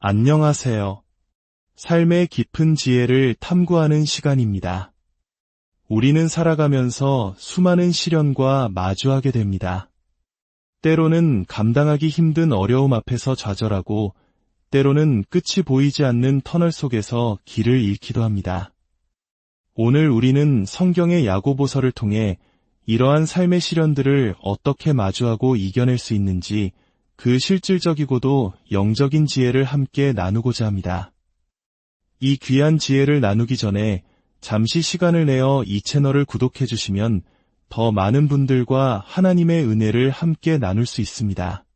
안녕하세요. 삶의 깊은 지혜를 탐구하는 시간입니다. 우리는 살아가면서 수많은 시련과 마주하게 됩니다. 때로는 감당하기 힘든 어려움 앞에서 좌절하고, 때로는 끝이 보이지 않는 터널 속에서 길을 잃기도 합니다. 오늘 우리는 성경의 야고보서를 통해 이러한 삶의 시련들을 어떻게 마주하고 이겨낼 수 있는지, 그 실질적이고도 영적인 지혜를 함께 나누고자 합니다. 이 귀한 지혜를 나누기 전에 잠시 시간을 내어 이 채널을 구독해 주시면 더 많은 분들과 하나님의 은혜를 함께 나눌 수 있습니다.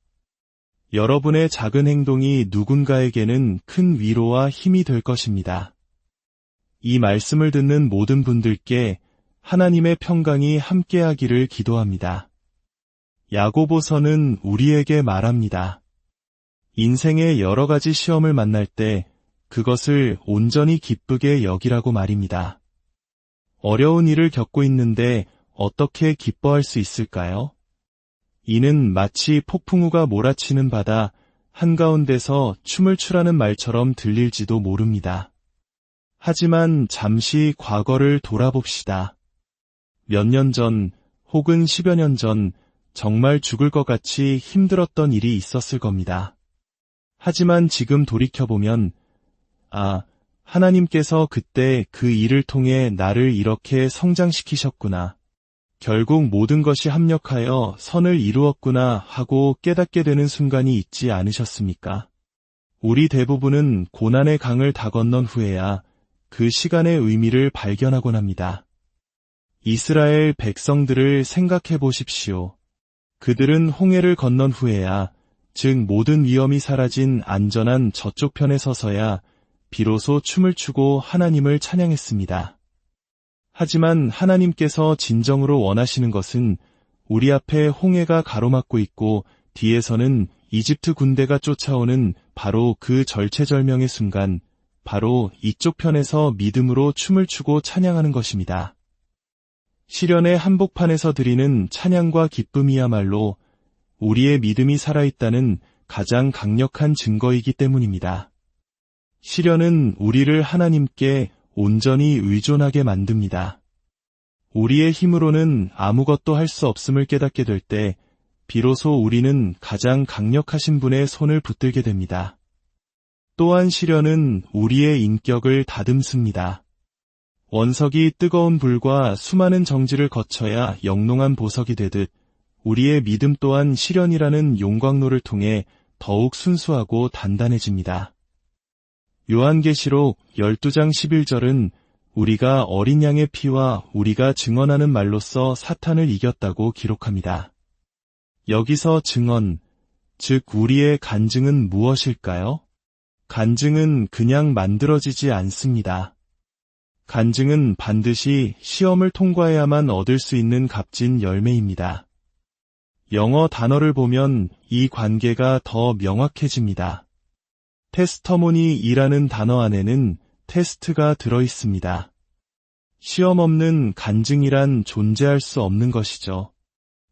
여러분의 작은 행동이 누군가에게는 큰 위로와 힘이 될 것입니다. 이 말씀을 듣는 모든 분들께 하나님의 평강이 함께하기를 기도합니다. 야고보서는 우리에게 말합니다. 인생의 여러 가지 시험을 만날 때 그것을 온전히 기쁘게 여기라고 말입니다. 어려운 일을 겪고 있는데 어떻게 기뻐할 수 있을까요? 이는 마치 폭풍우가 몰아치는 바다 한가운데서 춤을 추라는 말처럼 들릴지도 모릅니다. 하지만 잠시 과거를 돌아봅시다. 몇 년 전 혹은 10여 년 전 정말 죽을 것 같이 힘들었던 일이 있었을 겁니다. 하지만 지금 돌이켜보면, 하나님께서 그때 그 일을 통해 나를 이렇게 성장시키셨구나. 결국 모든 것이 합력하여 선을 이루었구나 하고 깨닫게 되는 순간이 있지 않으셨습니까? 우리 대부분은 고난의 강을 다 건넌 후에야 그 시간의 의미를 발견하곤 합니다. 이스라엘 백성들을 생각해 보십시오. 그들은 홍해를 건넌 후에야, 즉 모든 위험이 사라진 안전한 저쪽 편에 서서야 비로소 춤을 추고 하나님을 찬양했습니다. 하지만 하나님께서 진정으로 원하시는 것은 우리 앞에 홍해가 가로막고 있고 뒤에서는 이집트 군대가 쫓아오는 바로 그 절체절명의 순간, 바로 이쪽 편에서 믿음으로 춤을 추고 찬양하는 것입니다. 시련의 한복판에서 드리는 찬양과 기쁨이야말로 우리의 믿음이 살아있다는 가장 강력한 증거이기 때문입니다. 시련은 우리를 하나님께 온전히 의존하게 만듭니다. 우리의 힘으로는 아무것도 할 수 없음을 깨닫게 될 때 비로소 우리는 가장 강력하신 분의 손을 붙들게 됩니다. 또한 시련은 우리의 인격을 다듬습니다. 원석이 뜨거운 불과 수많은 정지를 거쳐야 영롱한 보석이 되듯 우리의 믿음 또한 시련이라는 용광로를 통해 더욱 순수하고 단단해집니다. 요한계시록 12장 11절은 우리가 어린 양의 피와 우리가 증언하는 말로써 사탄을 이겼다고 기록합니다. 여기서 증언, 즉 우리의 간증은 무엇일까요? 간증은 그냥 만들어지지 않습니다. 간증은 반드시 시험을 통과해야만 얻을 수 있는 값진 열매입니다. 영어 단어를 보면 이 관계가 더 명확해집니다. 테스터모니이라는 단어 안에는 테스트가 들어있습니다. 시험 없는 간증이란 존재할 수 없는 것이죠.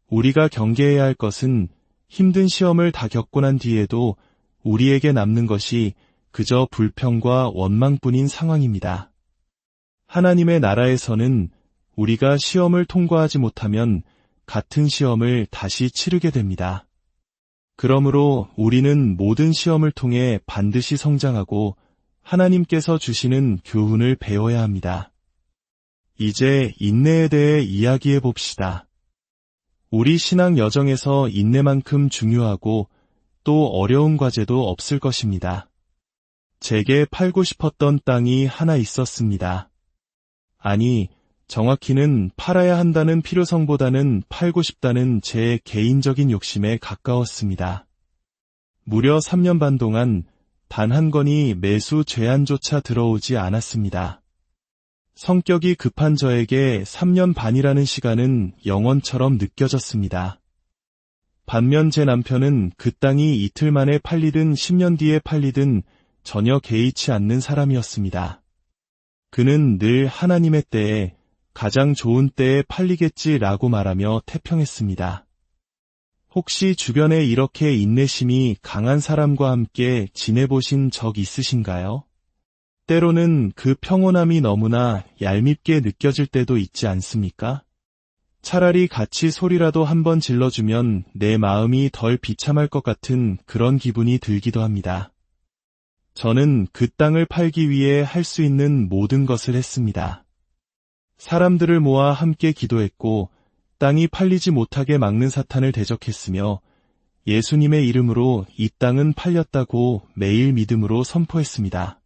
우리가 경계해야 할 것은 힘든 시험을 다 겪고 난 뒤에도 우리에게 남는 것이 그저 불평과 원망뿐인 상황입니다. 하나님의 나라에서는 우리가 시험을 통과하지 못하면 같은 시험을 다시 치르게 됩니다. 그러므로 우리는 모든 시험을 통해 반드시 성장하고 하나님께서 주시는 교훈을 배워야 합니다. 이제 인내에 대해 이야기해 봅시다. 우리 신앙 여정에서 인내만큼 중요하고 또 어려운 과제도 없을 것입니다. 제게 팔고 싶었던 땅이 하나 있었습니다. 아니, 정확히는 팔아야 한다는 필요성보다는 팔고 싶다는 제 개인적인 욕심에 가까웠습니다. 무려 3년 반 동안 단 한 건이 매수 제안조차 들어오지 않았습니다. 성격이 급한 저에게 3년 반이라는 시간은 영원처럼 느껴졌습니다. 반면 제 남편은 그 땅이 이틀 만에 팔리든 10년 뒤에 팔리든 전혀 개의치 않는 사람이었습니다. 그는 늘 하나님의 때에 가장 좋은 때에 팔리겠지라고 말하며 태평했습니다. 혹시 주변에 이렇게 인내심이 강한 사람과 함께 지내보신 적 있으신가요? 때로는 그 평온함이 너무나 얄밉게 느껴질 때도 있지 않습니까? 차라리 같이 소리라도 한번 질러주면 내 마음이 덜 비참할 것 같은 그런 기분이 들기도 합니다. 저는 그 땅을 팔기 위해 할 수 있는 모든 것을 했습니다. 사람들을 모아 함께 기도했고 땅이 팔리지 못하게 막는 사탄을 대적했으며 예수님의 이름으로 이 땅은 팔렸다고 매일 믿음으로 선포했습니다.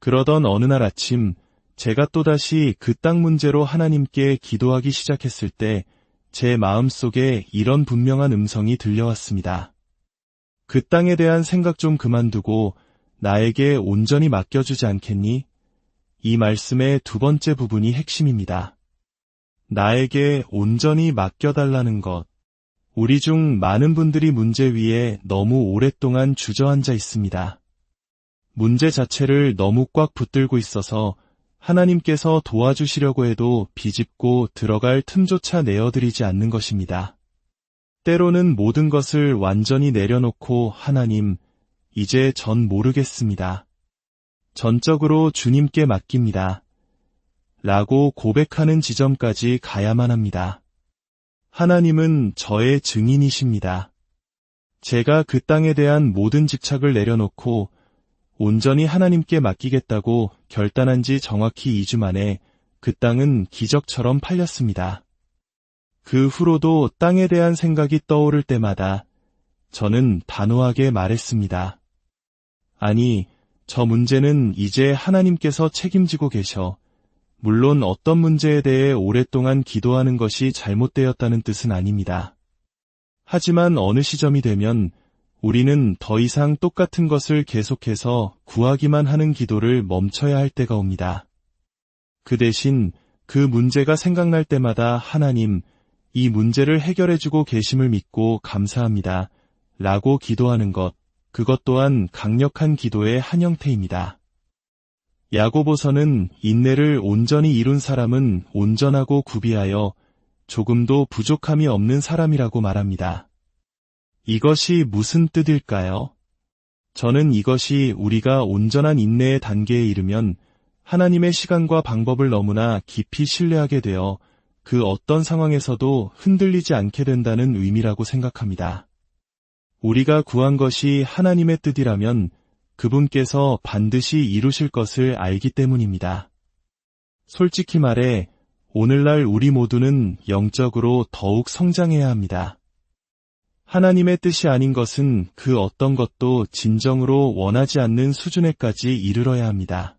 그러던 어느 날 아침 제가 또다시 그 땅 문제로 하나님께 기도하기 시작했을 때 제 마음속에 이런 분명한 음성이 들려왔습니다. 그 땅에 대한 생각 좀 그만두고 나에게 온전히 맡겨주지 않겠니? 이 말씀의 두 번째 부분이 핵심입니다. 나에게 온전히 맡겨달라는 것. 우리 중 많은 분들이 문제 위에 너무 오랫동안 주저앉아 있습니다. 문제 자체를 너무 꽉 붙들고 있어서 하나님께서 도와주시려고 해도 비집고 들어갈 틈조차 내어드리지 않는 것입니다. 때로는 모든 것을 완전히 내려놓고 하나님, 이제 전 모르겠습니다. 전적으로 주님께 맡깁니다. 라고 고백하는 지점까지 가야만 합니다. 하나님은 저의 증인이십니다. 제가 그 땅에 대한 모든 집착을 내려놓고 온전히 하나님께 맡기겠다고 결단한 지 정확히 2주 만에 그 땅은 기적처럼 팔렸습니다. 그 후로도 땅에 대한 생각이 떠오를 때마다 저는 단호하게 말했습니다. 아니, 저 문제는 이제 하나님께서 책임지고 계셔. 물론 어떤 문제에 대해 오랫동안 기도하는 것이 잘못되었다는 뜻은 아닙니다. 하지만 어느 시점이 되면 우리는 더 이상 똑같은 것을 계속해서 구하기만 하는 기도를 멈춰야 할 때가 옵니다. 그 대신 그 문제가 생각날 때마다 하나님, 이 문제를 해결해주고 계심을 믿고 감사합니다. 라고 기도하는 것, 그것 또한 강력한 기도의 한 형태입니다. 야고보서는 인내를 온전히 이룬 사람은 온전하고 구비하여 조금도 부족함이 없는 사람이라고 말합니다. 이것이 무슨 뜻일까요? 저는 이것이 우리가 온전한 인내의 단계에 이르면 하나님의 시간과 방법을 너무나 깊이 신뢰하게 되어 그 어떤 상황에서도 흔들리지 않게 된다는 의미라고 생각합니다. 우리가 구한 것이 하나님의 뜻이라면 그분께서 반드시 이루실 것을 알기 때문입니다. 솔직히 말해 오늘날 우리 모두는 영적으로 더욱 성장해야 합니다. 하나님의 뜻이 아닌 것은 그 어떤 것도 진정으로 원하지 않는 수준에까지 이르러야 합니다.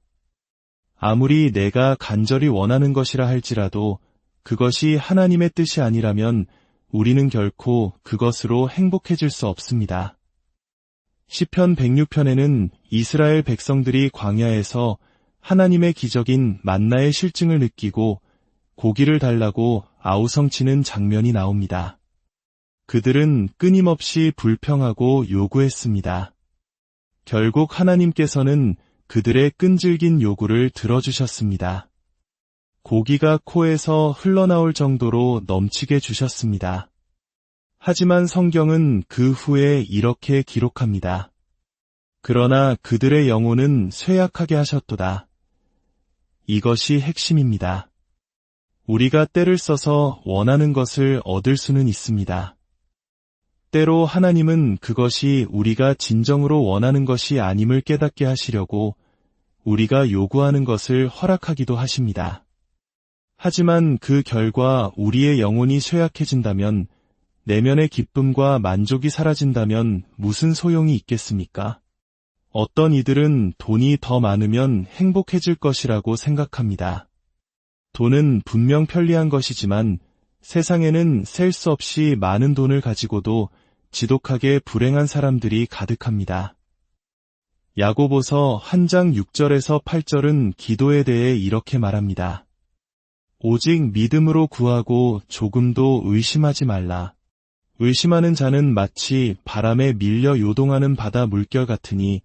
아무리 내가 간절히 원하는 것이라 할지라도 그것이 하나님의 뜻이 아니라면 우리는 결코 그것으로 행복해질 수 없습니다. 시편 106편에는 이스라엘 백성들이 광야에서 하나님의 기적인 만나의 실증을 느끼고 고기를 달라고 아우성치는 장면이 나옵니다. 그들은 끊임없이 불평하고 요구했습니다. 결국 하나님께서는 그들의 끈질긴 요구를 들어주셨습니다. 고기가 코에서 흘러나올 정도로 넘치게 주셨습니다. 하지만 성경은 그 후에 이렇게 기록합니다. 그러나 그들의 영혼은 쇠약하게 하셨도다. 이것이 핵심입니다. 우리가 때를 써서 원하는 것을 얻을 수는 있습니다. 때로 하나님은 그것이 우리가 진정으로 원하는 것이 아님을 깨닫게 하시려고 우리가 요구하는 것을 허락하기도 하십니다. 하지만 그 결과 우리의 영혼이 쇠약해진다면, 내면의 기쁨과 만족이 사라진다면 무슨 소용이 있겠습니까? 어떤 이들은 돈이 더 많으면 행복해질 것이라고 생각합니다. 돈은 분명 편리한 것이지만 세상에는 셀 수 없이 많은 돈을 가지고도 지독하게 불행한 사람들이 가득합니다. 야고보서 1장 6절에서 8절은 기도에 대해 이렇게 말합니다. 오직 믿음으로 구하고 조금도 의심하지 말라. 의심하는 자는 마치 바람에 밀려 요동하는 바다 물결 같으니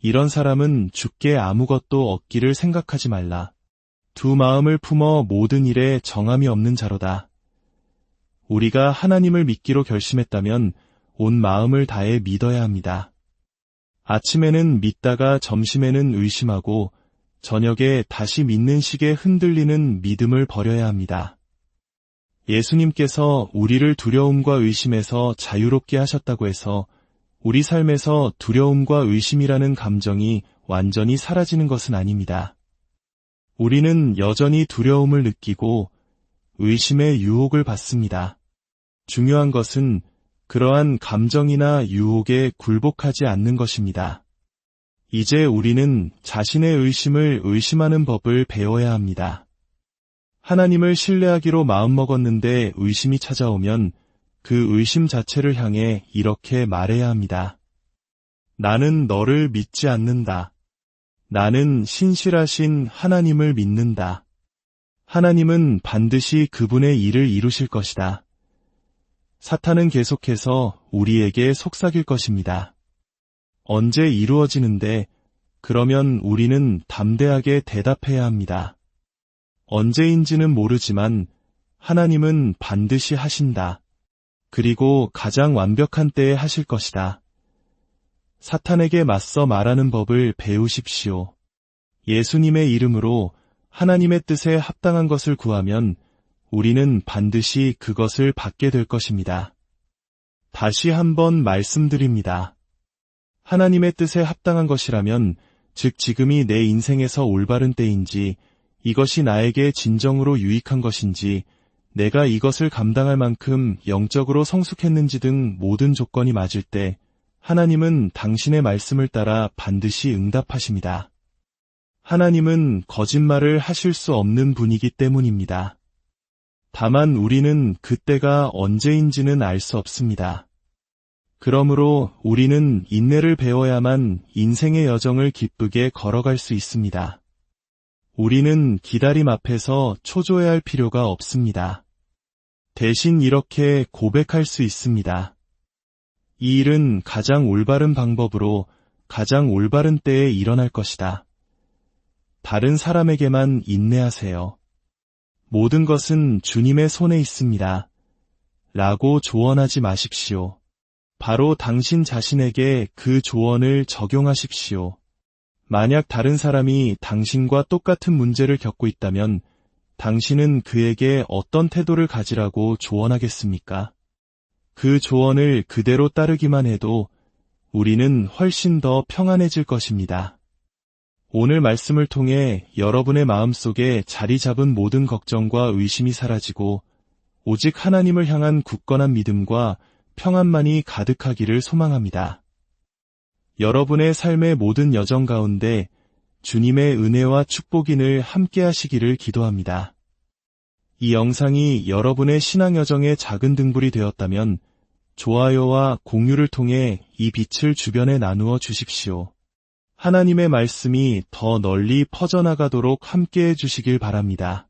이런 사람은 주께 아무것도 얻기를 생각하지 말라. 두 마음을 품어 모든 일에 정함이 없는 자로다. 우리가 하나님을 믿기로 결심했다면 온 마음을 다해 믿어야 합니다. 아침에는 믿다가 점심에는 의심하고 저녁에 다시 믿는 식의 흔들리는 믿음을 버려야 합니다. 예수님께서 우리를 두려움과 의심에서 자유롭게 하셨다고 해서 우리 삶에서 두려움과 의심이라는 감정이 완전히 사라지는 것은 아닙니다. 우리는 여전히 두려움을 느끼고 의심의 유혹을 받습니다. 중요한 것은 그러한 감정이나 유혹에 굴복하지 않는 것입니다. 이제 우리는 자신의 의심을 의심하는 법을 배워야 합니다. 하나님을 신뢰하기로 마음먹었는데 의심이 찾아오면 그 의심 자체를 향해 이렇게 말해야 합니다. 나는 너를 믿지 않는다. 나는 신실하신 하나님을 믿는다. 하나님은 반드시 그분의 일을 이루실 것이다. 사탄은 계속해서 우리에게 속삭일 것입니다. 언제 이루어지는데 그러면 우리는 담대하게 대답해야 합니다. 언제인지는 모르지만 하나님은 반드시 하신다. 그리고 가장 완벽한 때에 하실 것이다. 사탄에게 맞서 말하는 법을 배우십시오. 예수님의 이름으로 하나님의 뜻에 합당한 것을 구하면 우리는 반드시 그것을 받게 될 것입니다. 다시 한번 말씀드립니다. 하나님의 뜻에 합당한 것이라면, 즉 지금이 내 인생에서 올바른 때인지, 이것이 나에게 진정으로 유익한 것인지, 내가 이것을 감당할 만큼 영적으로 성숙했는지 등 모든 조건이 맞을 때 하나님은 당신의 말씀을 따라 반드시 응답하십니다. 하나님은 거짓말을 하실 수 없는 분이기 때문입니다. 다만 우리는 그때가 언제인지는 알 수 없습니다. 그러므로 우리는 인내를 배워야만 인생의 여정을 기쁘게 걸어갈 수 있습니다. 우리는 기다림 앞에서 초조해할 필요가 없습니다. 대신 이렇게 고백할 수 있습니다. 이 일은 가장 올바른 방법으로 가장 올바른 때에 일어날 것이다. 다른 사람에게만 인내하세요. 모든 것은 주님의 손에 있습니다. 라고 조언하지 마십시오. 바로 당신 자신에게 그 조언을 적용하십시오. 만약 다른 사람이 당신과 똑같은 문제를 겪고 있다면 당신은 그에게 어떤 태도를 가지라고 조언하겠습니까? 그 조언을 그대로 따르기만 해도 우리는 훨씬 더 평안해질 것입니다. 오늘 말씀을 통해 여러분의 마음속에 자리 잡은 모든 걱정과 의심이 사라지고 오직 하나님을 향한 굳건한 믿음과 평안만이 가득하기를 소망합니다. 여러분의 삶의 모든 여정 가운데 주님의 은혜와 축복이 늘 함께 하시기를 기도합니다. 이 영상이 여러분의 신앙 여정의 작은 등불이 되었다면 좋아요와 공유를 통해 이 빛을 주변에 나누어 주십시오. 하나님의 말씀이 더 널리 퍼져나가도록 함께해 주시길 바랍니다.